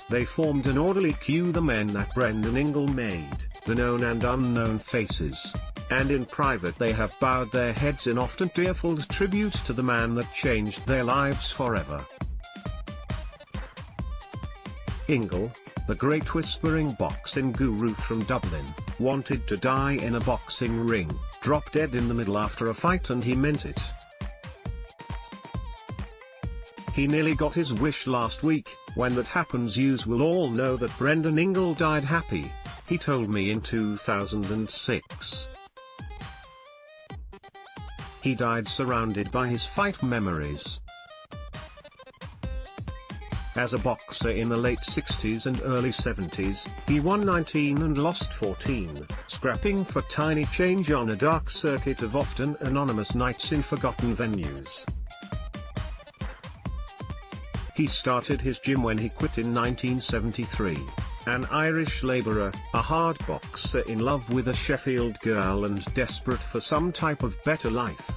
They formed an orderly queue, the men that Brendan Ingle made, the known and unknown faces. And in private they have bowed their heads in often tearful tribute to the man that changed their lives forever. Ingle, the great whispering boxing guru from Dublin, wanted to die in a boxing ring, dropped dead in the middle after a fight, and he meant it. He nearly got his wish last week. When that happens, yous will all know that Brendan Ingle died happy, he told me in 2006. He died surrounded by his fight memories. As a boxer in the late 60s and early 70s, he won 19 and lost 14, scrapping for tiny change on a dark circuit of often anonymous nights in forgotten venues. He started his gym when he quit in 1973. An Irish labourer, a hard boxer in love with a Sheffield girl and desperate for some type of better life.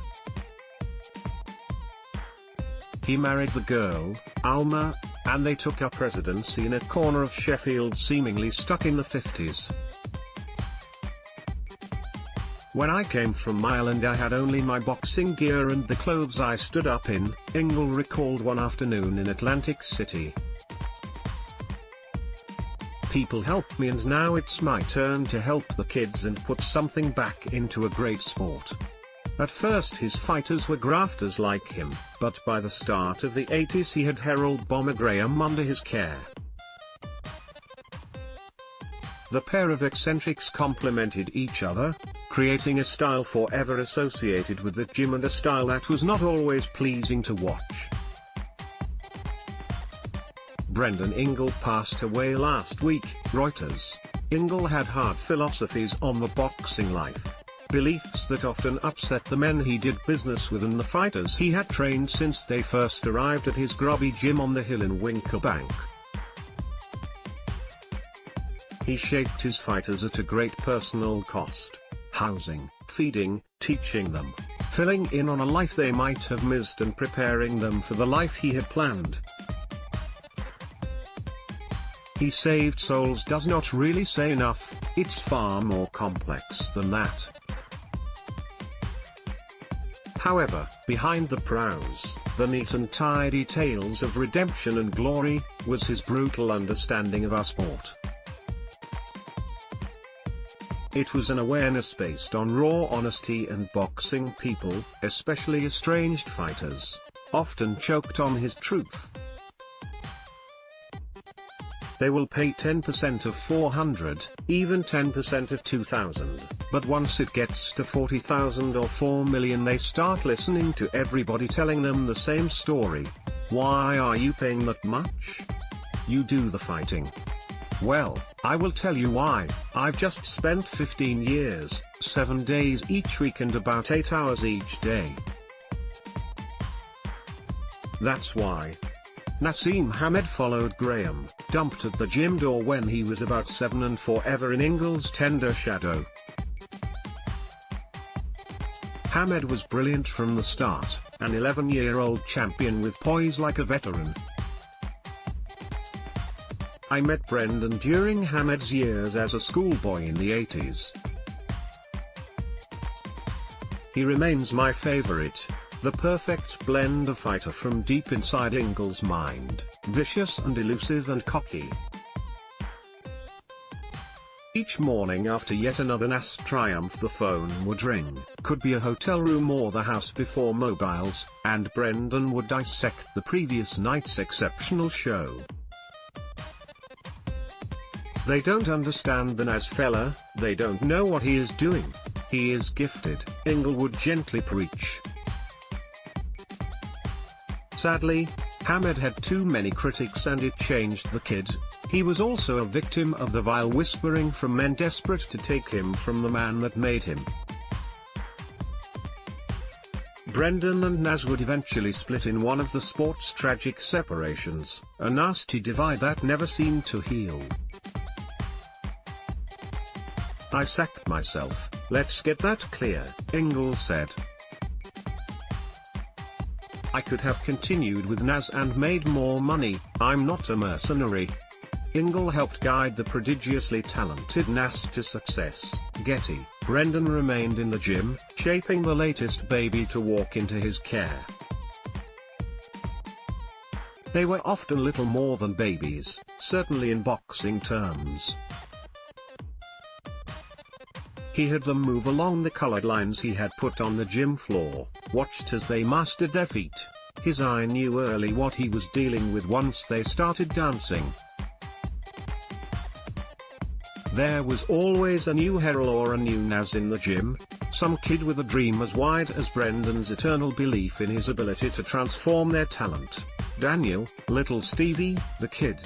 He married the girl, Alma, and they took up residency in a corner of Sheffield, seemingly stuck in the 50s. When I came from Ireland, I had only my boxing gear and the clothes I stood up in, Ingle recalled one afternoon in Atlantic City. People helped me, and now it's my turn to help the kids and put something back into a great sport. At first his fighters were grafters like him, but by the start of the 80s he had Harold Bomber Graham under his care. The pair of eccentrics complemented each other, creating a style forever associated with the gym, and a style that was not always pleasing to watch. Brendan Ingle passed away last week, Reuters. Ingle had hard philosophies on the boxing life. Beliefs that often upset the men he did business with and the fighters he had trained since they first arrived at his grubby gym on the hill in Winkelbank. He shaped his fighters at a great personal cost: housing, feeding, teaching them, filling in on a life they might have missed, and preparing them for the life he had planned. He saved souls does not really say enough, it's far more complex than that. However, behind the prowess, the neat and tidy tales of redemption and glory, was his brutal understanding of our sport. It was an awareness based on raw honesty, and boxing people, especially estranged fighters, often choked on his truth. They will pay 10% of 400, even 10% of 2,000, but once it gets to 40,000 or 4 million they start listening to everybody telling them the same story. Why are you paying that much? You do the fighting. Well, I will tell you why. I've just spent 15 years, 7 days each week and about 8 hours each day. That's why. Naseem Hamed followed Graham, dumped at the gym door when he was about 7 and forever in Ingle's tender shadow. Hamed was brilliant from the start, an 11-year-old champion with poise like a veteran. I met Brendan during Hamed's years as a schoolboy in the 80s. He remains my favorite. The perfect blend of fighter from deep inside Ingle's mind, vicious and elusive and cocky. Each morning after yet another NAS triumph the phone would ring, could be a hotel room or the house before mobiles, and Brendan would dissect the previous night's exceptional show. They don't understand the NAS fella, they don't know what he is doing. He is gifted, Ingle would gently preach. Sadly, Hamed had too many critics and it changed the kid. He was also a victim of the vile whispering from men desperate to take him from the man that made him. Brendan and Naz would eventually split in one of the sport's tragic separations, a nasty divide that never seemed to heal. I sacked myself, let's get that clear, Ingle said. I could have continued with Naz and made more money, I'm not a mercenary. Ingle helped guide the prodigiously talented Nas to success. Getty, Brendan remained in the gym, shaping the latest baby to walk into his care. They were often little more than babies, certainly in boxing terms. He had them move along the colored lines he had put on the gym floor, watched as they mastered their feet. His eye knew early what he was dealing with once they started dancing. There was always a new Herald or a new Nas in the gym, some kid with a dream as wide as Brendan's eternal belief in his ability to transform their talent. Daniel, Little Stevie, the kid.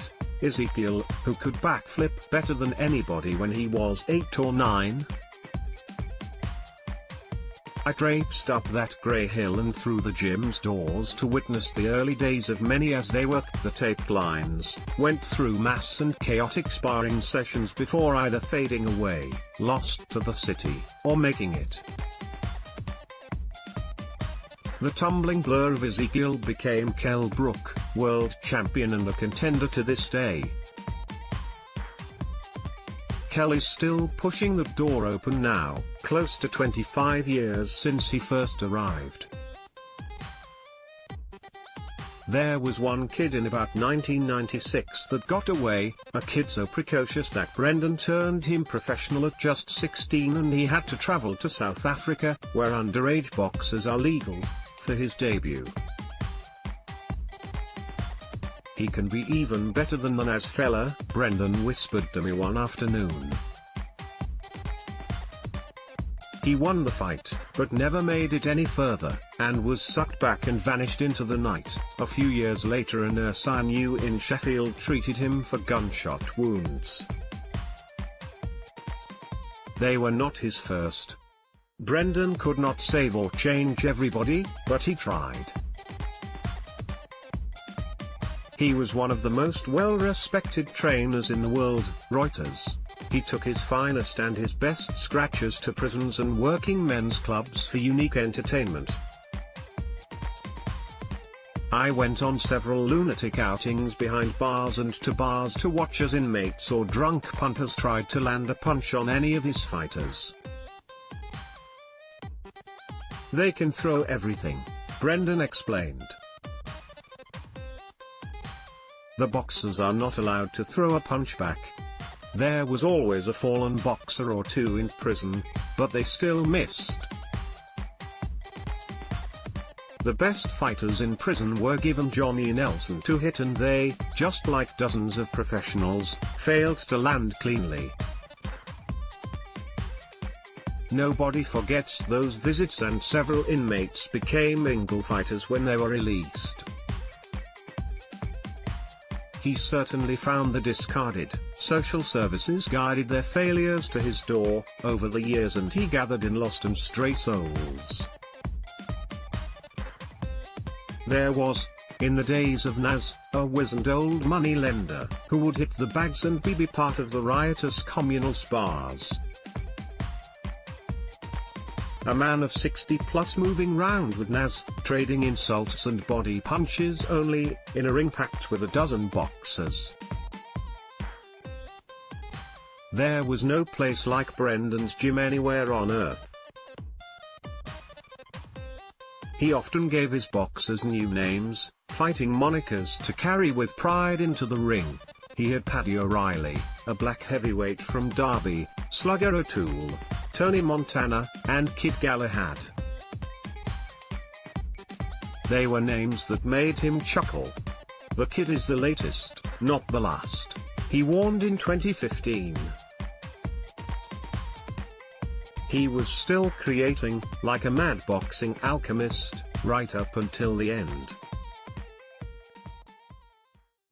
Ezekiel, who could backflip better than anybody when he was 8 or 9. I traipsed up that grey hill and through the gym's doors to witness the early days of many as they worked the taped lines, went through mass and chaotic sparring sessions before either fading away, lost to the city, or making it. The tumbling blur of Ezekiel became Kell Brook, world champion and a contender to this day. Kell is still pushing the door open now, close to 25 years since he first arrived. There was one kid in about 1996 that got away, a kid so precocious that Brendan turned him professional at just 16 and he had to travel to South Africa, where underage boxers are legal, for his debut. He can be even better than the Nas fella, Brendan whispered to me one afternoon. He won the fight, but never made it any further, and was sucked back and vanished into the night. A few years later a nurse I knew in Sheffield treated him for gunshot wounds. They were not his first. Brendan could not save or change everybody, but he tried. He was one of the most well-respected trainers in the world, Reuters. He took his finest and his best scratchers to prisons and working men's clubs for unique entertainment. I went on several lunatic outings behind bars and to bars to watch as inmates or drunk punters tried to land a punch on any of his fighters. They can throw everything, Brendan explained. The boxers are not allowed to throw a punch back. There was always a fallen boxer or two in prison, but they still missed. The best fighters in prison were given Johnny Nelson to hit and they, just like dozens of professionals, failed to land cleanly. Nobody forgets those visits and several inmates became Ingle fighters when they were released. He certainly found the discarded. Social services guided their failures to his door, over the years, and he gathered in lost and stray souls. There was, in the days of Nas, a wizened old money lender, who would hit the bags and be part of the riotous communal spars. A man of 60 plus moving round with Nas, trading insults and body punches only, in a ring packed with a dozen boxers. There was no place like Brendan's gym anywhere on earth. He often gave his boxers new names, fighting monikers to carry with pride into the ring. He had Paddy O'Reilly, a black heavyweight from Derby, Slugger O'Toole, Tony Montana, and Kid Galahad. They were names that made him chuckle. The kid is the latest, not the last, he warned in 2015. He was still creating, like a mad boxing alchemist, right up until the end.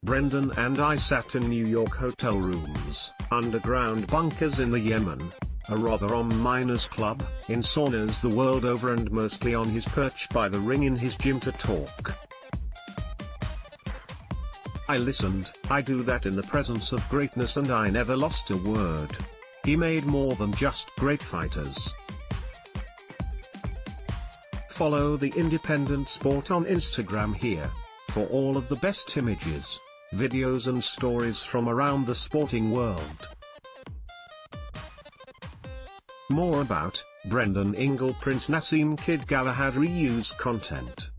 Brendan and I sat in New York hotel rooms, underground bunkers in the Yemen, a Rotherham miners club, in saunas the world over, and mostly on his perch by the ring in his gym to talk. I listened. I do that in the presence of greatness, and I never lost a word. He made more than just great fighters. Follow the Independent Sport on Instagram here, for all of the best images. videos and stories from around the sporting world. More about Brendan Ingle, Prince Nassim Kid Galahad reuse content.